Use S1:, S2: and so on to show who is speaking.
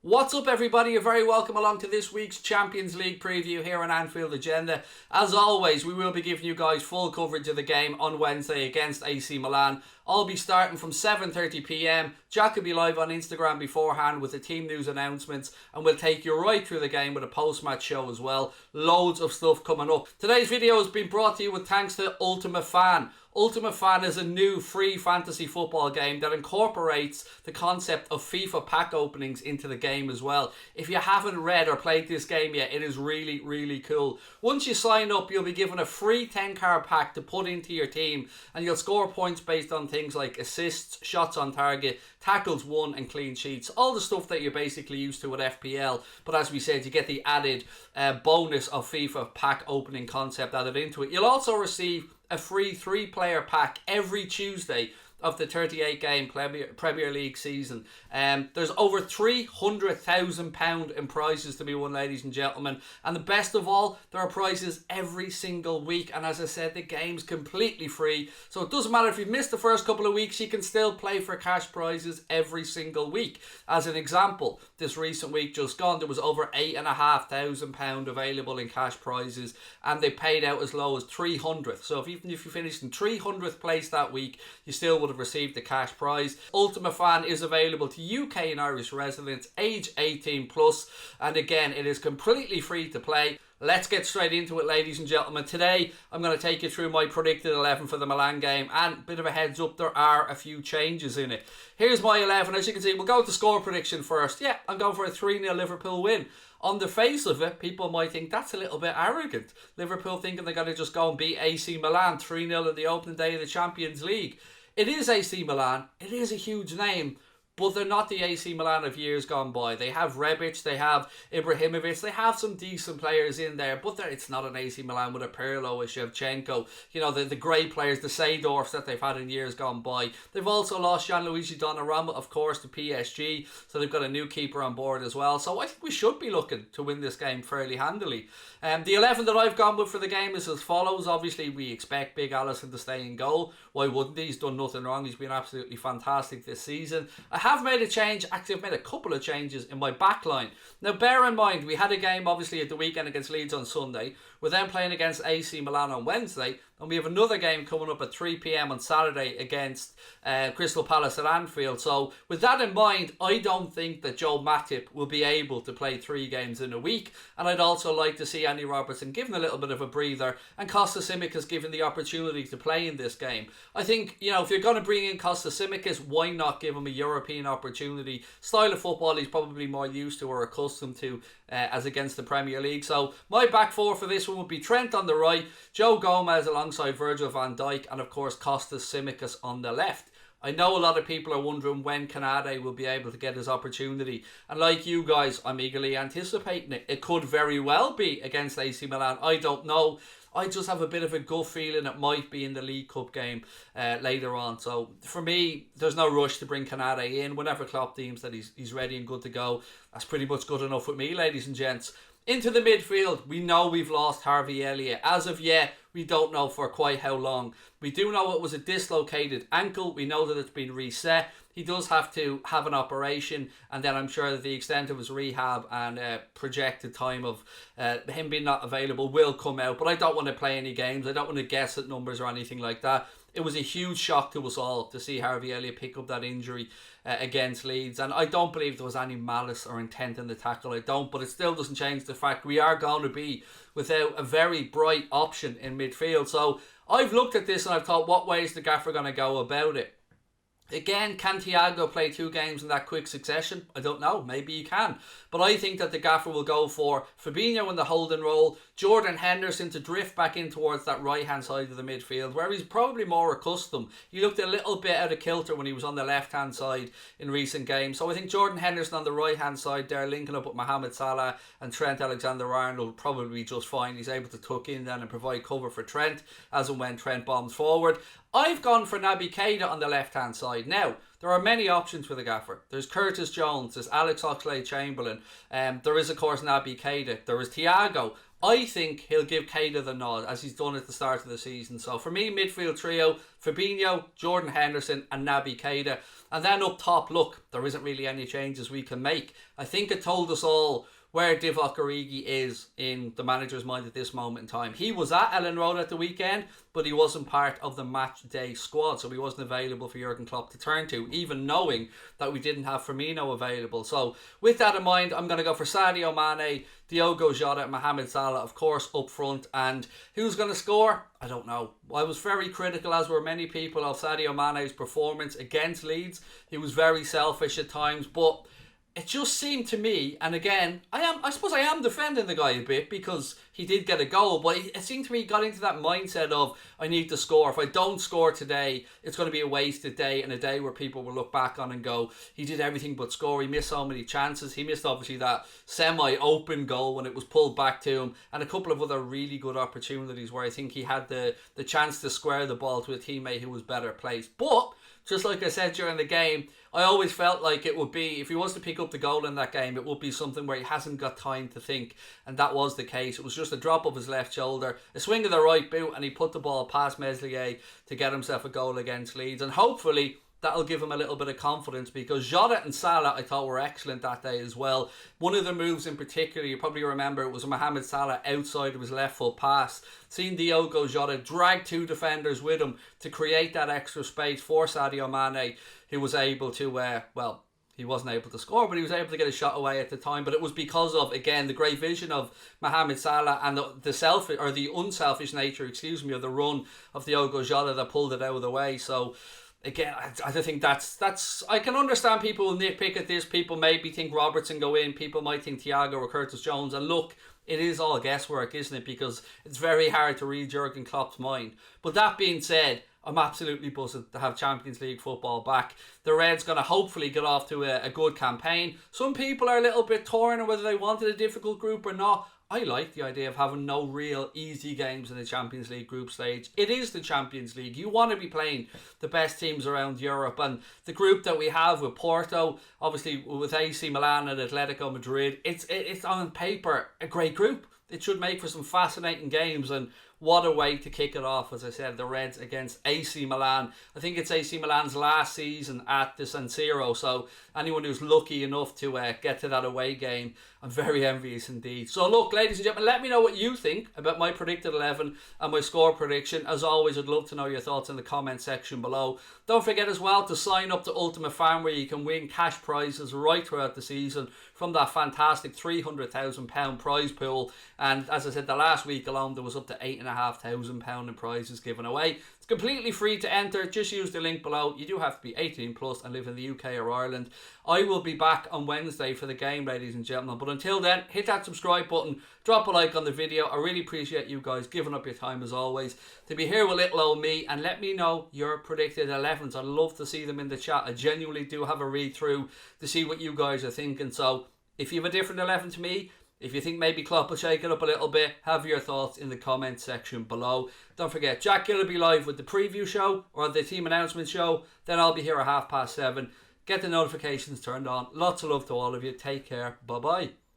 S1: What's up, everybody? You're very welcome along to this week's Champions League preview here on Anfield Agenda. As always, we will be giving you guys full coverage of the game on Wednesday against AC Milan. I'll be starting from 7:30 p.m. Jack will be live on Instagram beforehand with the team news announcements, and we'll take you right through the game with a post-match show as well. Loads of stuff coming up. Today's video has been brought to you with thanks to Ultimate Fan. Ultimate Fan is a new free fantasy football game that incorporates the concept of FIFA pack openings into the game as well. If you haven't read or played this game yet, it is really, really cool. Once you sign up, you'll be given a free 10-card pack to put into your team, and you'll score points based on things like assists, shots on target, tackles won, and clean sheets. All the stuff that you're basically used to with FPL, but as we said, you get the added bonus of FIFA pack opening concept added into it. You'll also receive a free 3-player pack every Tuesday of the 38-game Premier League season. There's over £300,000 in prizes to be won, ladies and gentlemen. And the best of all, there are prizes every single week. And as I said, the game's completely free. So it doesn't matter if you've missed the first couple of weeks, you can still play for cash prizes every single week. As an example, this recent week just gone, there was over £8,500 available in cash prizes. And they paid out as low as 300th. So even if you finished in 300th place that week, you still would have received the cash prize. Ultimate Fan is available to UK and Irish residents age 18 plus, and again, it is completely free to play. Let's get straight into it, ladies and gentlemen. Today I'm going to take you through my predicted 11 for the Milan game, and a bit of a heads up, there are a few changes in it. Here's my 11. As you can see, we'll go with the score prediction first. Yeah, I'm going for a 3-0 Liverpool win. On the face of it, people might think that's a little bit arrogant. Liverpool thinking they're going to just go and beat AC Milan 3-0 in the opening day of the Champions League. It is AC Milan. It is a huge name, but they're not the AC Milan of years gone by. They have Rebic, they have Ibrahimovic, they have some decent players in there, but it's not an AC Milan with a Pirlo, a Shevchenko, you know, the great players, the Seedorfs that they've had in years gone by. They've also lost Gianluigi Donnarumma, of course, to PSG, so they've got a new keeper on board as well. So I think we should be looking to win this game fairly handily. The 11 that I've gone with for the game is as follows. Obviously, we expect Big Alisson to stay in goal. Why wouldn't he? He's done nothing wrong. He's been absolutely fantastic this season. I have made a change. Actually, I've made a couple of changes in my back line. Now, bear in mind, we had a game, obviously, at the weekend against Leeds on Sunday. We're then playing against AC Milan on Wednesday. And we have another game coming up at 3 p.m. on Saturday against Crystal Palace at Anfield. So with that in mind, I don't think that Joe Matip will be able to play 3 games in a week. And I'd also like to see Andy Robertson given a little bit of a breather and TSIMIKAS given the opportunity to play in this game. I think, you know, if you're going to bring in TSIMIKAS, why not give him a European opportunity? Style of football he's probably more used to or accustomed to as against the Premier League. So my back four for this one would be Trent on the right, Joe Gomez alongside Virgil van Dijk, and of course TSIMIKAS on the left. I know a lot of people are wondering when Canade will be able to get his opportunity, and like you guys, I'm eagerly anticipating it. It could very well be against AC Milan. I don't know. I just have a bit of a gut feeling it might be in the League Cup game later on. So for me, there's no rush to bring Canade in. Whenever Klopp deems that he's ready and good to go, that's pretty much good enough with me, ladies and gents. Into the midfield, we know we've lost Harvey Elliott. As of yet, we don't know for quite how long. We do know it was a dislocated ankle. We know that it's been reset. He does have to have an operation, and then I'm sure that the extent of his rehab and projected time of him being not available will come out. But I don't want to play any games. I don't want to guess at numbers or anything like that. It was a huge shock to us all to see Harvey Elliott pick up that injury against Leeds. And I don't believe there was any malice or intent in the tackle. I don't. But it still doesn't change the fact we are going to be without a very bright option in midfield. So I've looked at this and I've thought, what way is the gaffer going to go about it? Again, can Thiago play 2 games in that quick succession? I don't know. Maybe he can. But I think that the gaffer will go for Fabinho in the holding role, Jordan Henderson to drift back in towards that right-hand side of the midfield, where he's probably more accustomed. He looked a little bit out of kilter when he was on the left-hand side in recent games. So I think Jordan Henderson on the right-hand side there, linking up with Mohamed Salah and Trent Alexander-Arnold, probably just fine. He's able to tuck in then and provide cover for Trent as and when Trent bombs forward. I've gone for Naby Keita on the left-hand side. Now, there are many options for the gaffer. There's Curtis Jones, there's Alex Oxlade-Chamberlain, there is, of course, Naby Keita, there is Thiago. I think he'll give Keita the nod, as he's done at the start of the season. So for me, midfield trio, Fabinho, Jordan Henderson and Naby Keita. And then up top, look, there isn't really any changes we can make. I think it told us all where Divock Origi is in the manager's mind at this moment in time. He was at Ellen Road at the weekend, but he wasn't part of the match day squad, so he wasn't available for Jurgen Klopp to turn to, even knowing that we didn't have Firmino available. So with that in mind, I'm going to go for Sadio Mane, Diogo Jota and Mohamed Salah, of course, up front. And who's going to score? I don't know. I was very critical, as were many people, of Sadio Mane's performance against Leeds. He was very selfish at times, but it just seemed to me, and again, I suppose I am defending the guy a bit because he did get a goal, but it seemed to me he got into that mindset of, I need to score. If I don't score today, it's going to be a wasted day, and a day where people will look back on and go, he did everything but score. He missed so many chances. He missed, obviously, that semi-open goal when it was pulled back to him, and a couple of other really good opportunities where I think he had the chance to square the ball to a teammate who was better placed. But just like I said during the game, I always felt like it would be, if he was to pick up the goal in that game, it would be something where he hasn't got time to think, and that was the case. It was just a drop of his left shoulder, a swing of the right boot, and he put the ball past Meslier to get himself a goal against Leeds, and hopefully that'll give him a little bit of confidence, because Jota and Salah I thought were excellent that day as well. One of the moves in particular, you probably remember, it was Mohamed Salah outside of his left foot pass. Seeing Diogo Jota drag two defenders with him to create that extra space for Sadio Mane, who was able to, he wasn't able to score, but he was able to get a shot away at the time. But it was because of, again, the great vision of Mohamed Salah and the unselfish nature, of the run of Diogo Jota that pulled it out of the way. So again, I think that's I can understand people will nitpick at this. People maybe think Robertson go in. People might think Thiago or Curtis Jones. And look, it is all guesswork, isn't it? Because it's very hard to read Jurgen Klopp's mind. But that being said, I'm absolutely buzzing to have Champions League football back. The Reds going to hopefully get off to a good campaign. Some people are a little bit torn on whether they wanted a difficult group or not. I like the idea of having no real easy games in the Champions League group stage. It is the Champions League. You want to be playing the best teams around Europe. And the group that we have with Porto, obviously with AC Milan and Atletico Madrid, it's on paper a great group. It should make for some fascinating games, and what a way to kick it off, as I said, the Reds against AC Milan. I think it's AC Milan's last season at the San Siro, so anyone who's lucky enough to get to that away game, I'm very envious indeed. So look, ladies and gentlemen, let me know what you think about my predicted 11 and my score prediction. As always, I'd love to know your thoughts in the comment section below. Don't forget as well to sign up to Ultimate Fan, where you can win cash prizes right throughout the season from that fantastic £300,000 prize pool. And as I said, the last week alone, there was up to £8,500 in prizes given away. It's completely free to enter. Just use the link below. You do have to be 18 plus and live in the UK or Ireland. I will be back on Wednesday for the game, ladies and gentlemen. But until then, hit that subscribe button, drop a like on the video. I really appreciate you guys giving up your time as always to be here with little old me, and let me know your predicted 11s. I'd love to see them in the chat. I genuinely do have a read through to see what you guys are thinking. So if you have a different 11 to me, if you think maybe Klopp will shake it up a little bit, have your thoughts in the comment section below. Don't forget, Jack Gill will be live with the preview show or the team announcement show. Then I'll be here at 7:30. Get the notifications turned on. Lots of love to all of you. Take care. Bye-bye.